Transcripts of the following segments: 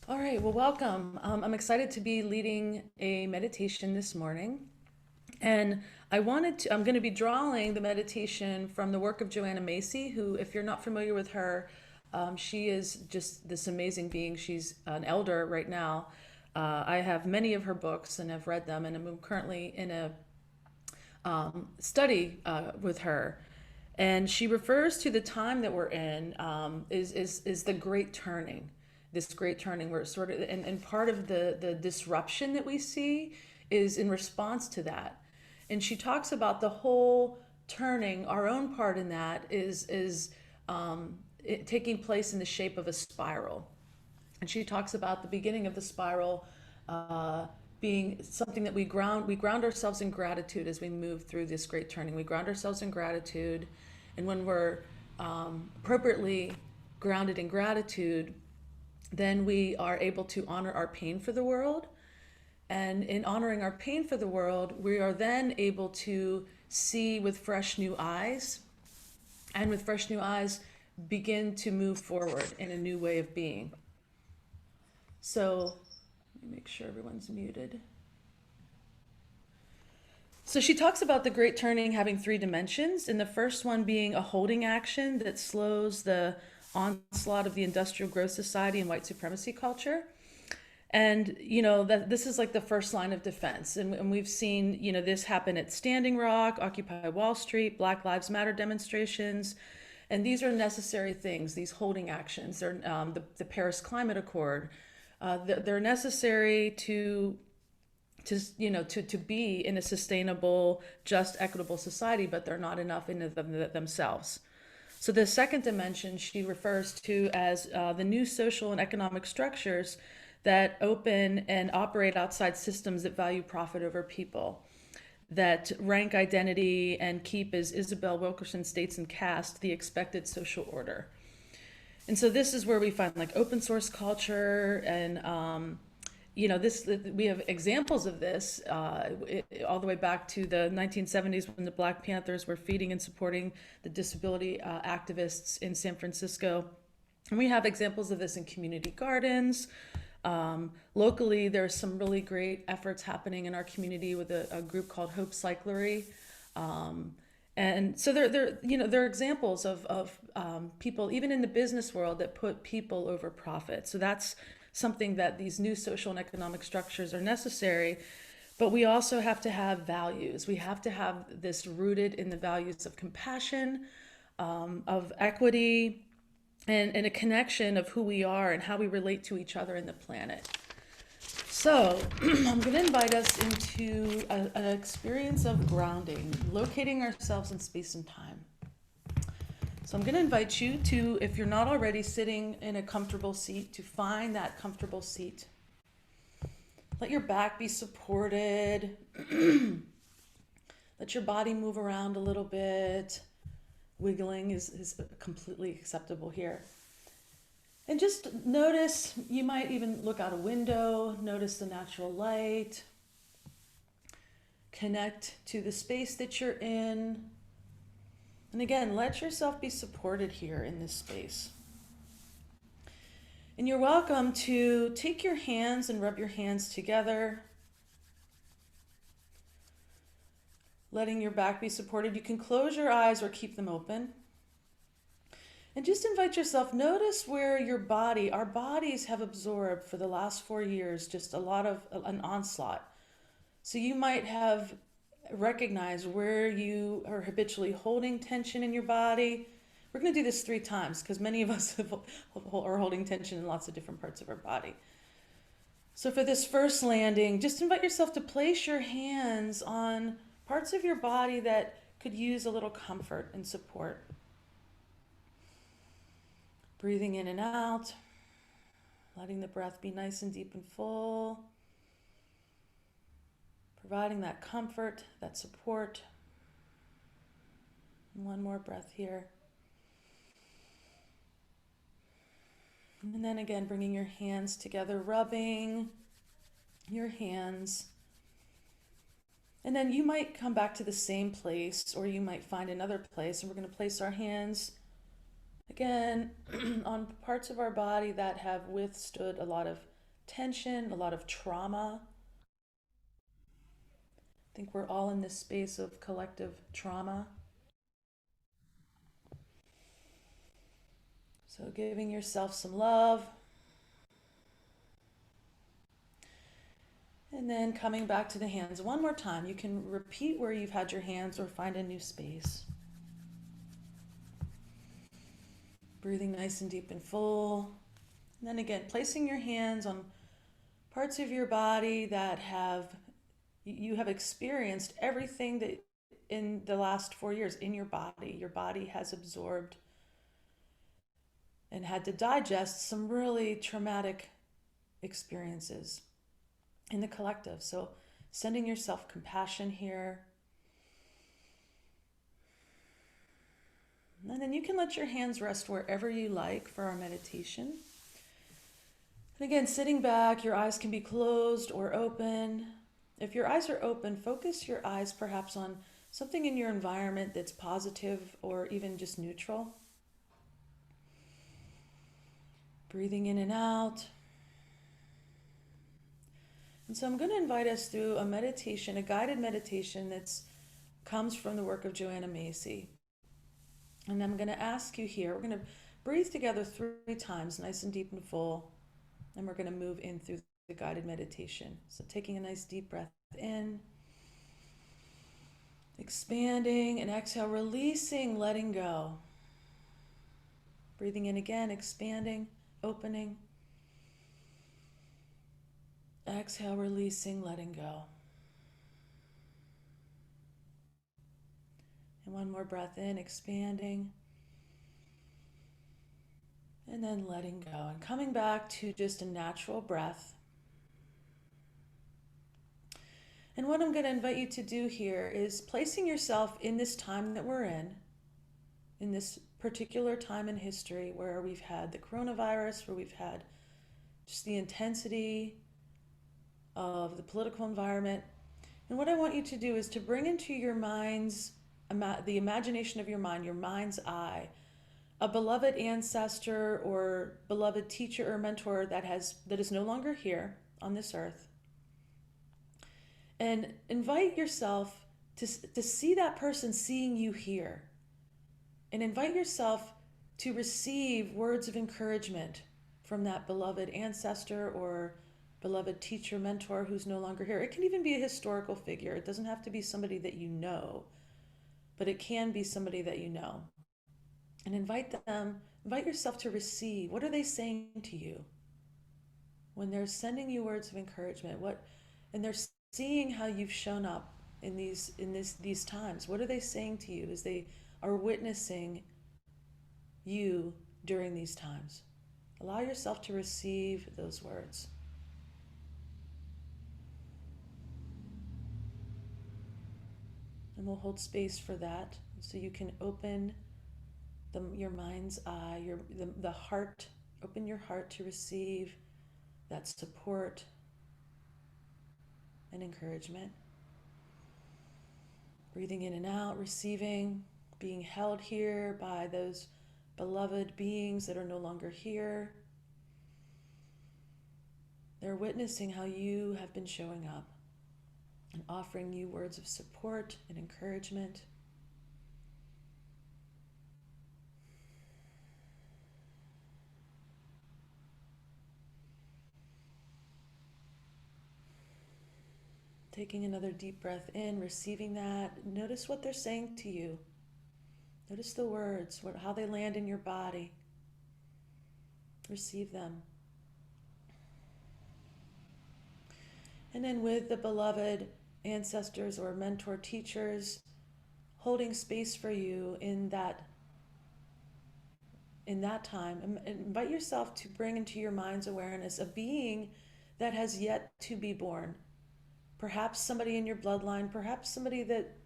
All right, well, welcome. I'm excited to be leading a meditation this morning. And I'm going to be drawing the meditation from the work of Joanna Macy, who, if you're not familiar with her, she is just this amazing being. She's an elder right now. I have many of her books and have read them, and I'm currently in a study with her. And she refers to the time that we're in is the great turning, this great turning where it's sort of, and part of the disruption that we see is in response to that. And she talks about the whole turning, our own part in that is taking place in the shape of a spiral. And she talks about the beginning of the spiral uh, being something that we ground ourselves in gratitude as we move through this great turning. We ground ourselves in gratitude, and when we're appropriately grounded in gratitude, then we are able to honor our pain for the world. And in honoring our pain for the world, we are then able to see with fresh new eyes, and with fresh new eyes begin to move forward in a new way of being. So let me make sure everyone's muted. So she talks about the great turning having three dimensions, and the first one being a holding action that slows the onslaught of the industrial growth society and white supremacy culture. And that this is like the first line of defense, and we've seen this happen at Standing Rock, Occupy Wall Street, Black Lives Matter demonstrations, and these are necessary things. These holding actions, they're the Paris Climate Accord. They're necessary to be in a sustainable, just, equitable society, but they're not enough in themselves. So the second dimension she refers to as the new social and economic structures that open and operate outside systems that value profit over people, that rank identity and keep, as Isabel Wilkerson states in Caste, the expected social order. And so this is where we find like open source culture and this we have examples of this all the way back to the 1970s when the Black Panthers were feeding and supporting the disability activists in San Francisco. And we have examples of this in community gardens. Locally, there's some really great efforts happening in our community with a group called Hope Cyclery. And so there are examples of people, even in the business world, that put people over profit. So that's something that these new social and economic structures are necessary. But we also have to have values. We have to have this rooted in the values of compassion, of equity, and a connection of who we are and how we relate to each other and the planet. So I'm going to invite us into an experience of grounding, locating ourselves in space and time. So I'm going to invite you to, if you're not already sitting in a comfortable seat, to find that comfortable seat. Let your back be supported. Let your body move around a little bit. Wiggling is completely acceptable here. And just notice, you might even look out a window, notice the natural light, connect to the space that you're in. And again, let yourself be supported here in this space. And you're welcome to take your hands and rub your hands together, letting your back be supported. You can close your eyes or keep them open. And just invite yourself, notice where our bodies have absorbed for the last 4 years just a lot of an onslaught. So you might have recognized where you are habitually holding tension in your body. We're going to do this 3 times because many of us are holding tension in lots of different parts of our body. So for this first landing, just invite yourself to place your hands on parts of your body that could use a little comfort and support. Breathing in and out, letting the breath be nice and deep and full, providing that comfort, that support. One more breath here. And then again, bringing your hands together, rubbing your hands. And then you might come back to the same place, or you might find another place, and we're going to place our hands again on parts of our body that have withstood a lot of tension, a lot of trauma. I think we're all in this space of collective trauma. So giving yourself some love. And then coming back to the hands one more time. You can repeat where you've had your hands or find a new space. Breathing nice and deep and full. And then again, placing your hands on parts of your body that you have experienced everything that in the last 4 years in your body. Your body has absorbed and had to digest some really traumatic experiences in the collective. So sending yourself compassion here. And then you can let your hands rest wherever you like for our meditation. And again, sitting back, your eyes can be closed or open. If your eyes are open, focus your eyes perhaps on something in your environment that's positive or even just neutral. Breathing in and out. And so I'm going to invite us through a meditation, a guided meditation that comes from the work of Joanna Macy. And I'm going to ask you here, we're going to breathe together 3 times, nice and deep and full. And we're going to move in through the guided meditation. So taking a nice deep breath in, expanding, and exhale, releasing, letting go. Breathing in again, expanding, opening. Exhale, releasing, letting go. And one more breath in, expanding. And then letting go. And coming back to just a natural breath. And what I'm going to invite you to do here is placing yourself in this time that we're in this particular time in history where we've had the coronavirus, where we've had just the intensity of the political environment. And what I want you to do is to bring into your mind's, the imagination of your mind's eye, a beloved ancestor or beloved teacher or mentor that is no longer here on this earth. And invite yourself to see that person seeing you here. And invite yourself to receive words of encouragement from that beloved ancestor or beloved teacher, mentor who's no longer here. It can even be a historical figure. It doesn't have to be somebody that you know, but it can be somebody that you know. And invite yourself to receive. What are they saying to you when they're sending you words of encouragement? And they're seeing how you've shown up in these times. What are they saying to you as they are witnessing you during these times? Allow yourself to receive those words. And we'll hold space for that so you can open your mind's eye, the heart, open your heart to receive that support and encouragement. Breathing in and out, receiving, being held here by those beloved beings that are no longer here. They're witnessing how you have been showing up and offering you words of support and encouragement. Taking another deep breath in, receiving that. Notice what they're saying to you. Notice the words, how they land in your body. Receive them. And then with the beloved ancestors or mentor teachers, holding space for you in that time, invite yourself to bring into your mind's awareness a being that has yet to be born. Perhaps somebody in your bloodline, perhaps somebody that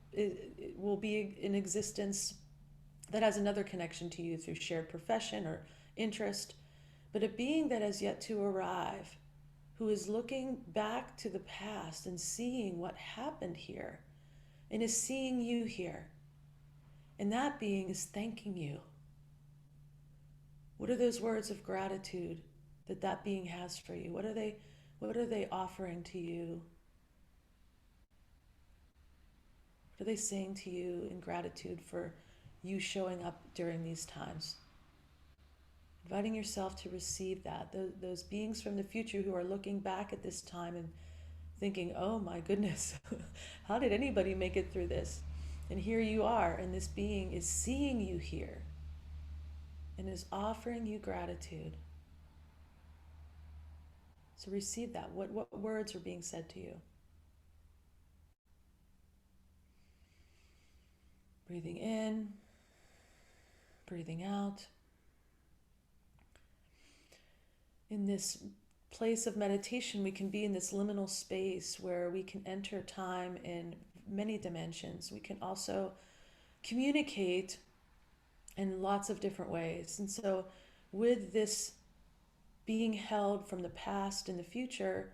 will be in existence that has another connection to you through shared profession or interest, but a being that has yet to arrive, who is looking back to the past and seeing what happened here and is seeing you here. And that being is thanking you. What are those words of gratitude that being has for you? What are they What are they offering to you? What are they saying to you in gratitude for you showing up during these times? Inviting yourself to receive that. Those beings from the future who are looking back at this time and thinking, oh my goodness, how did anybody make it through this? And here you are, and this being is seeing you here and is offering you gratitude. So receive that. What words are being said to you? Breathing in, breathing out. In this place of meditation, we can be in this liminal space where we can enter time in many dimensions. We can also communicate in lots of different ways. And so, with this being held from the past and the future,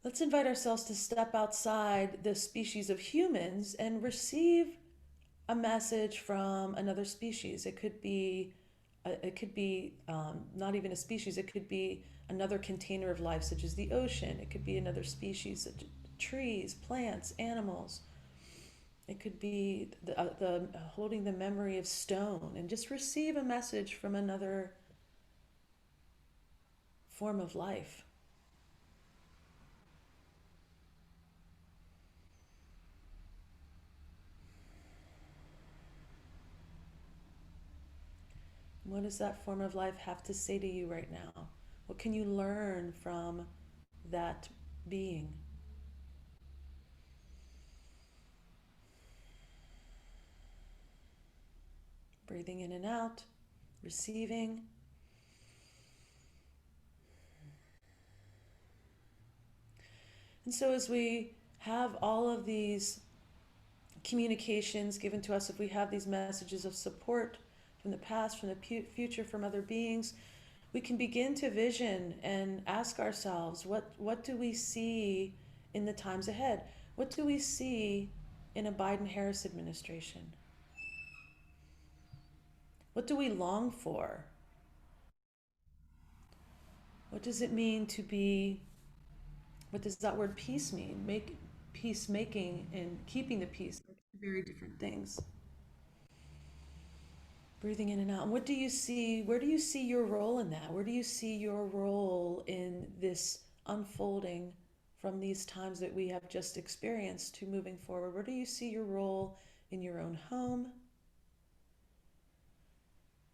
let's invite ourselves to step outside the species of humans and receive a message from another species. It could be not even a species. It could be another container of life, such as the ocean. It could be another species, trees, plants, animals. It could be the holding the memory of stone, and just receive a message from another form of life. What does that form of life have to say to you right now? What can you learn from that being? Breathing in and out, receiving. And so, as we have all of these communications given to us, if we have these messages of support from the past, from the future, from other beings, we can begin to vision and ask ourselves, what do we see in the times ahead? What do we see in a Biden-Harris administration? What do we long for? What does it mean to be, what does that word peace mean? Peacemaking and keeping the peace are very different things. Breathing in and out. And what do you see? Where do you see your role in that? Where do you see your role in this unfolding from these times that we have just experienced to moving forward? Where do you see your role in your own home,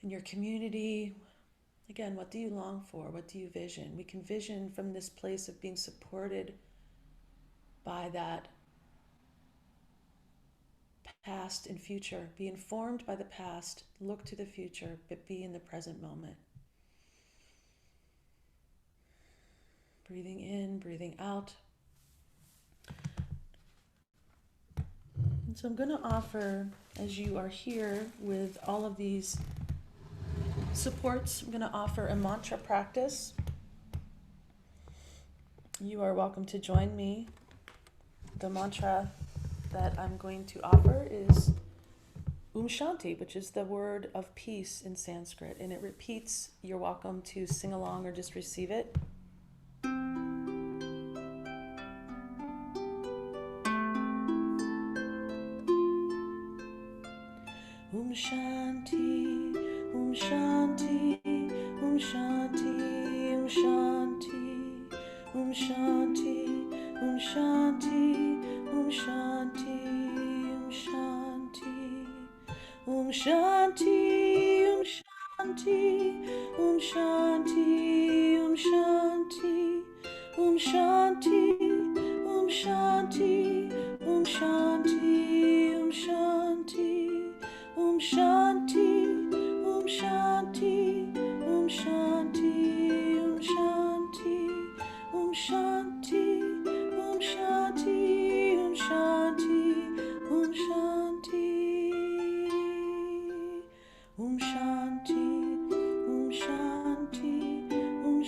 in your community? Again, what do you long for? What do you vision? We can vision from this place of being supported by that past and future. Be informed by the past, look to the future, but be in the present moment. Breathing in, breathing out. And so I'm going to offer, as you are here with all of these supports, I'm going to offer a mantra practice. You are welcome to join me. The mantra that I'm going to offer is Shanti, which is the word of peace in Sanskrit, and it repeats. You're welcome to sing along or just receive it. Shanti, Shanti, Shanti, Shanti, Shanti, Shanti, Shanti, Shanti, Shanti, Shanti, Shanti, Shanti, Shanti, Shanti, Shanti, Shanti. Shanti, Shanti, Shanti, Shanti, Shanti, Shanti, Shanti, Shanti, Shanti, Shanti, Shanti,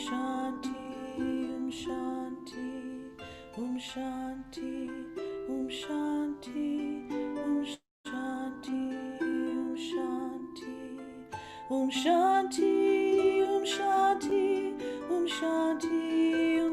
Shanti, Shanti, Shanti, Shanti, Shanti, Shanti, Shanti, Shanti,